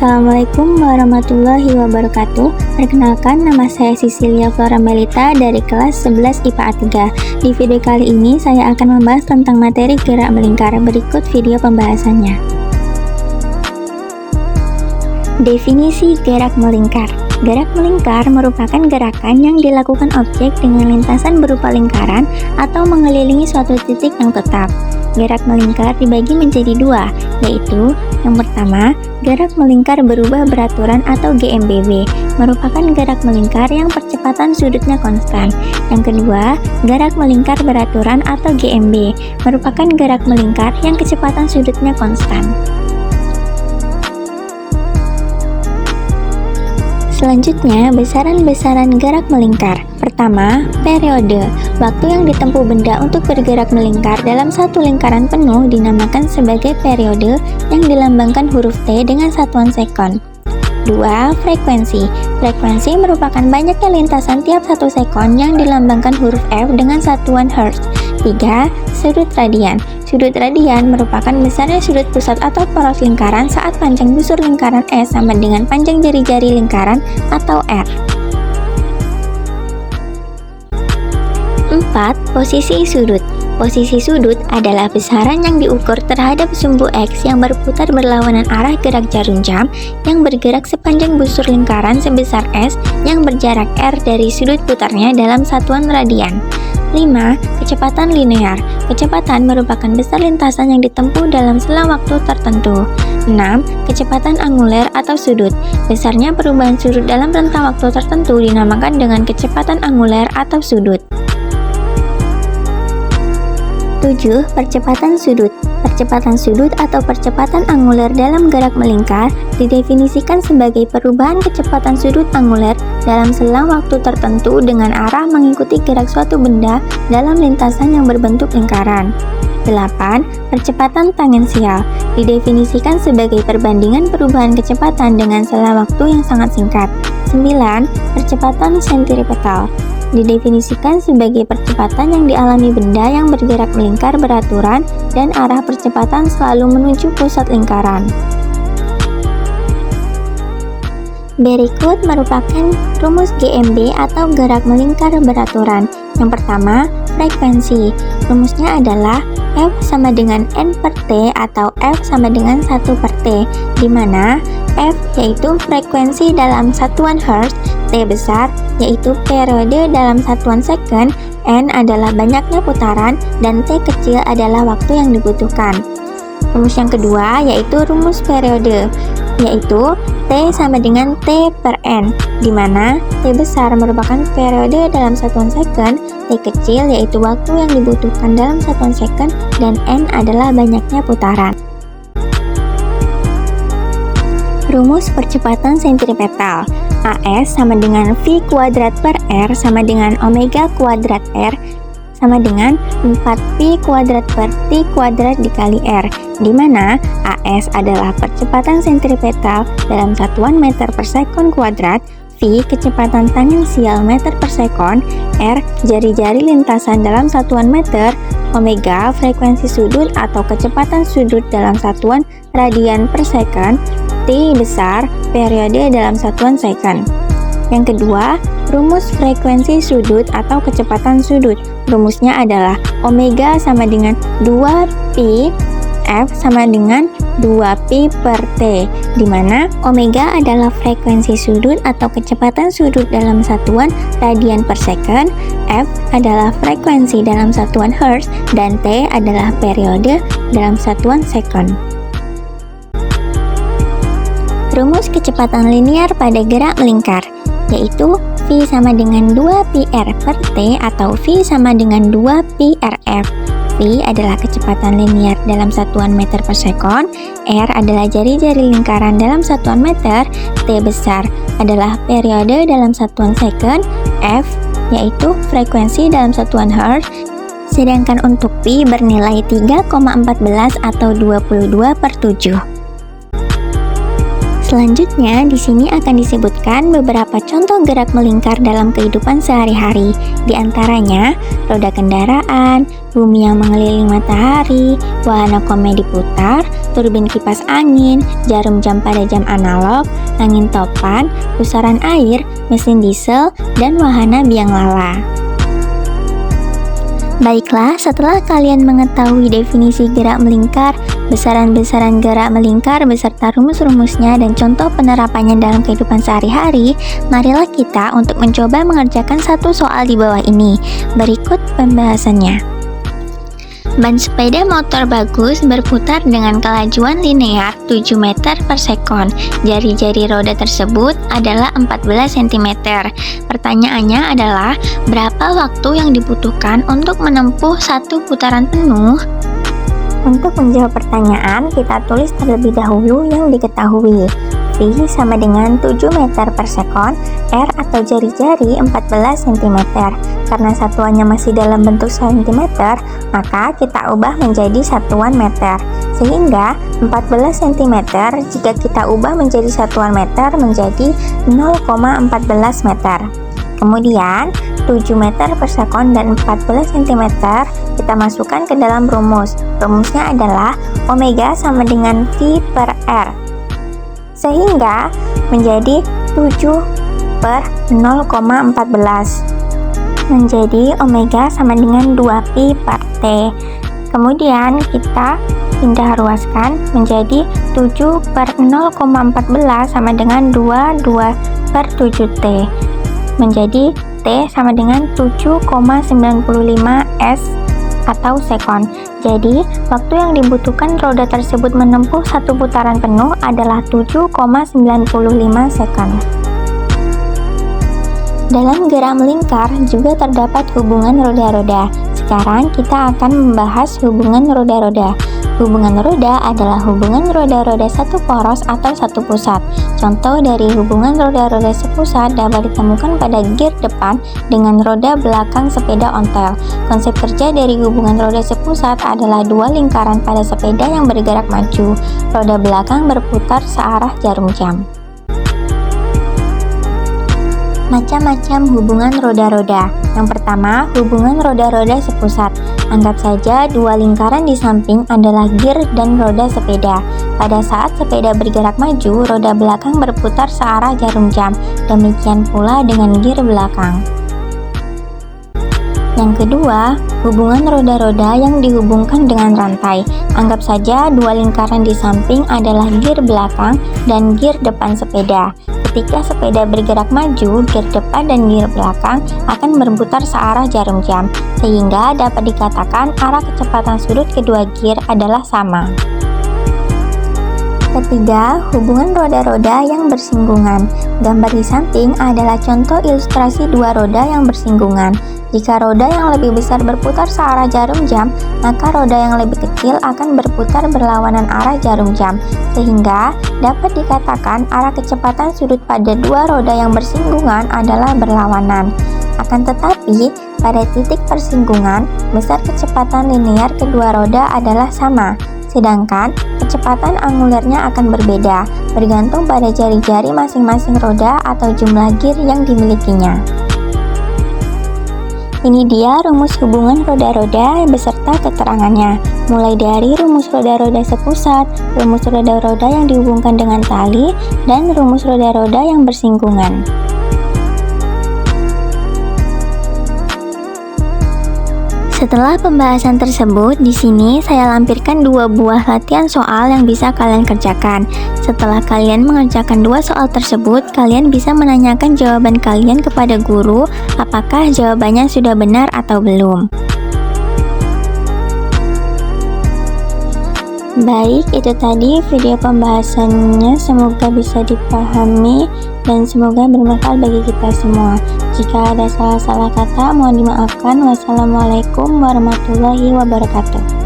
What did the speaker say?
Assalamualaikum warahmatullahi wabarakatuh. Perkenalkan, nama saya Cecilia Flora Melita dari kelas 11 IPA 3. Di video kali ini saya akan membahas tentang materi gerak melingkar. Berikut video pembahasannya. Definisi gerak melingkar. Gerak melingkar merupakan gerakan yang dilakukan objek dengan lintasan berupa lingkaran atau mengelilingi suatu titik yang tetap. Gerak melingkar dibagi menjadi dua, yaitu yang pertama, gerak melingkar berubah beraturan atau GMBB, merupakan gerak melingkar yang percepatan sudutnya konstan. Yang kedua, gerak melingkar beraturan atau GMB, merupakan gerak melingkar yang kecepatan sudutnya konstan. Selanjutnya, besaran-besaran gerak melingkar. Pertama, periode. Waktu yang ditempuh benda untuk bergerak melingkar dalam satu lingkaran penuh dinamakan sebagai periode yang dilambangkan huruf T dengan satuan sekon. 2. Frekuensi. Frekuensi merupakan banyaknya lintasan tiap 1 sekon yang dilambangkan huruf F dengan satuan Hertz. 3. Sudut radian. Sudut radian merupakan besarnya sudut pusat atau poros lingkaran saat panjang busur lingkaran S sama dengan panjang jari-jari lingkaran atau R. 4. Posisi sudut. Posisi sudut adalah besaran yang diukur terhadap sumbu X yang berputar berlawanan arah gerak jarum jam yang bergerak sepanjang busur lingkaran sebesar S yang berjarak R dari sudut putarnya dalam satuan radian. 5. Kecepatan linear. Kecepatan merupakan besar lintasan yang ditempuh dalam selang waktu tertentu. 6. Kecepatan anguler atau sudut. Besarnya perubahan sudut dalam rentang waktu tertentu dinamakan dengan kecepatan anguler atau sudut. 7. Percepatan sudut. Percepatan sudut atau percepatan anguler dalam gerak melingkar didefinisikan sebagai perubahan kecepatan sudut anguler dalam selang waktu tertentu dengan arah mengikuti gerak suatu benda dalam lintasan yang berbentuk lingkaran. 8. Percepatan tangensial didefinisikan sebagai perbandingan perubahan kecepatan dengan selang waktu yang sangat singkat. 9. Percepatan sentripetal didefinisikan sebagai percepatan yang dialami benda yang bergerak melingkar beraturan dan arah percepatan selalu menuju pusat lingkaran. Berikut merupakan rumus GMB atau gerak melingkar beraturan. Yang pertama, frekuensi. Rumusnya adalah F sama dengan N per T atau F sama dengan 1 per T, di mana F yaitu frekuensi dalam satuan Hertz, T besar yaitu periode dalam satuan second, N adalah banyaknya putaran, dan T kecil adalah waktu yang dibutuhkan. Rumus yang kedua yaitu rumus periode, yaitu T sama dengan T per N, di mana T besar merupakan periode dalam satuan second, T kecil yaitu waktu yang dibutuhkan dalam satuan second, dan N adalah banyaknya putaran. Rumus percepatan sentripetal. AS sama dengan V kuadrat per R sama dengan omega kuadrat R sama dengan 4P kuadrat per T kuadrat dikali R, di mana AS adalah percepatan sentripetal dalam satuan meter per sekon kuadrat, V kecepatan tangensial meter per sekon, R jari-jari lintasan dalam satuan meter, omega frekuensi sudut atau kecepatan sudut dalam satuan radian per second, T besar periode dalam satuan second. Yang kedua, rumus frekuensi sudut atau kecepatan sudut. Rumusnya adalah omega sama dengan 2pi F sama dengan 2pi per T, di mana omega adalah frekuensi sudut atau kecepatan sudut dalam satuan radian per second, F adalah frekuensi dalam satuan Hertz, dan T adalah periode dalam satuan second. Rumus kecepatan linear pada gerak melingkar, yaitu V sama dengan 2πr per T atau V sama dengan 2πrf. V adalah kecepatan linear dalam satuan meter per sekon, R adalah jari-jari lingkaran dalam satuan meter, T besar adalah periode dalam satuan second, F yaitu frekuensi dalam satuan Hertz, sedangkan untuk P bernilai 3,14 atau 22/7. Selanjutnya, di sini akan disebutkan beberapa contoh gerak melingkar dalam kehidupan sehari-hari. Di antaranya, roda kendaraan, bumi yang mengelilingi matahari, wahana komedi putar, turbin kipas angin, jarum jam pada jam analog, angin topan, pusaran air, mesin diesel, dan wahana biang lala. Baiklah, setelah kalian mengetahui definisi gerak melingkar, besaran-besaran gerak melingkar beserta rumus-rumusnya dan contoh penerapannya dalam kehidupan sehari-hari, marilah kita untuk mencoba mengerjakan satu soal di bawah ini. Berikut pembahasannya. Ban sepeda motor bagus berputar dengan kelajuan linear 7 meter per sekon. Jari-jari roda tersebut adalah 14 cm. Pertanyaannya adalah, berapa waktu yang dibutuhkan untuk menempuh satu putaran penuh? Untuk menjawab pertanyaan, kita tulis terlebih dahulu yang diketahui. V sama dengan 7 meter per sekon, R atau jari-jari 14 cm. Karena satuannya masih dalam bentuk cm, maka kita ubah menjadi satuan meter. Sehingga 14 cm jika kita ubah menjadi satuan meter menjadi 0,14 meter. Kemudian 7 meter per sekon dan 14 cm kita masukkan ke dalam rumus. Rumusnya adalah omega sama dengan V per R. Sehingga menjadi 7 per 0,14 menjadi omega sama dengan 2pi per T. Kemudian kita pindah ruaskan menjadi 7 per 0,14 sama dengan 22 per 7T menjadi T sama dengan 7,95 S atau sekon. Jadi, waktu yang dibutuhkan roda tersebut menempuh satu putaran penuh adalah 7,95 sekon. Dalam gerak melingkar juga terdapat hubungan roda-roda. Sekarang kita akan membahas hubungan roda-roda. Hubungan roda adalah hubungan roda-roda satu poros atau satu pusat. Contoh dari hubungan roda-roda sepusat dapat ditemukan pada gear depan dengan roda belakang sepeda ontel. Konsep kerja dari hubungan roda sepusat adalah dua lingkaran pada sepeda yang bergerak maju. Roda belakang berputar searah jarum jam. Macam-macam hubungan roda-roda. Yang pertama, hubungan roda-roda sepusat. Anggap saja dua lingkaran di samping adalah gear dan roda sepeda. Pada saat sepeda bergerak maju, roda belakang berputar searah jarum jam. Demikian pula dengan gear belakang. Yang kedua, hubungan roda-roda yang dihubungkan dengan rantai. Anggap saja dua lingkaran di samping adalah gear belakang dan gear depan sepeda. Ketika sepeda bergerak maju, gear depan dan gear belakang akan berputar searah jarum jam, sehingga dapat dikatakan arah kecepatan sudut kedua gear adalah sama. Ketiga, hubungan roda-roda yang bersinggungan. Gambar di samping adalah contoh ilustrasi dua roda yang bersinggungan. Jika roda yang lebih besar berputar searah jarum jam, maka roda yang lebih kecil akan berputar berlawanan arah jarum jam, sehingga dapat dikatakan arah kecepatan sudut pada dua roda yang bersinggungan adalah berlawanan. Akan tetapi, pada titik persinggungan, besar kecepatan linear kedua roda adalah sama. Sedangkan kecepatan angulirnya akan berbeda, bergantung pada jari-jari masing-masing roda atau jumlah gear yang dimilikinya. Ini dia rumus hubungan roda-roda beserta keterangannya, mulai dari rumus roda-roda sepusat, rumus roda-roda yang dihubungkan dengan tali, dan rumus roda-roda yang bersinggungan. Setelah pembahasan tersebut, di sini saya lampirkan dua buah latihan soal yang bisa kalian kerjakan. Setelah kalian mengerjakan dua soal tersebut, kalian bisa menanyakan jawaban kalian kepada guru, apakah jawabannya sudah benar atau belum. Baik, itu tadi video pembahasannya, semoga bisa dipahami dan semoga bermanfaat bagi kita semua. Jika ada salah-salah kata, mohon dimaafkan. Wassalamualaikum warahmatullahi wabarakatuh.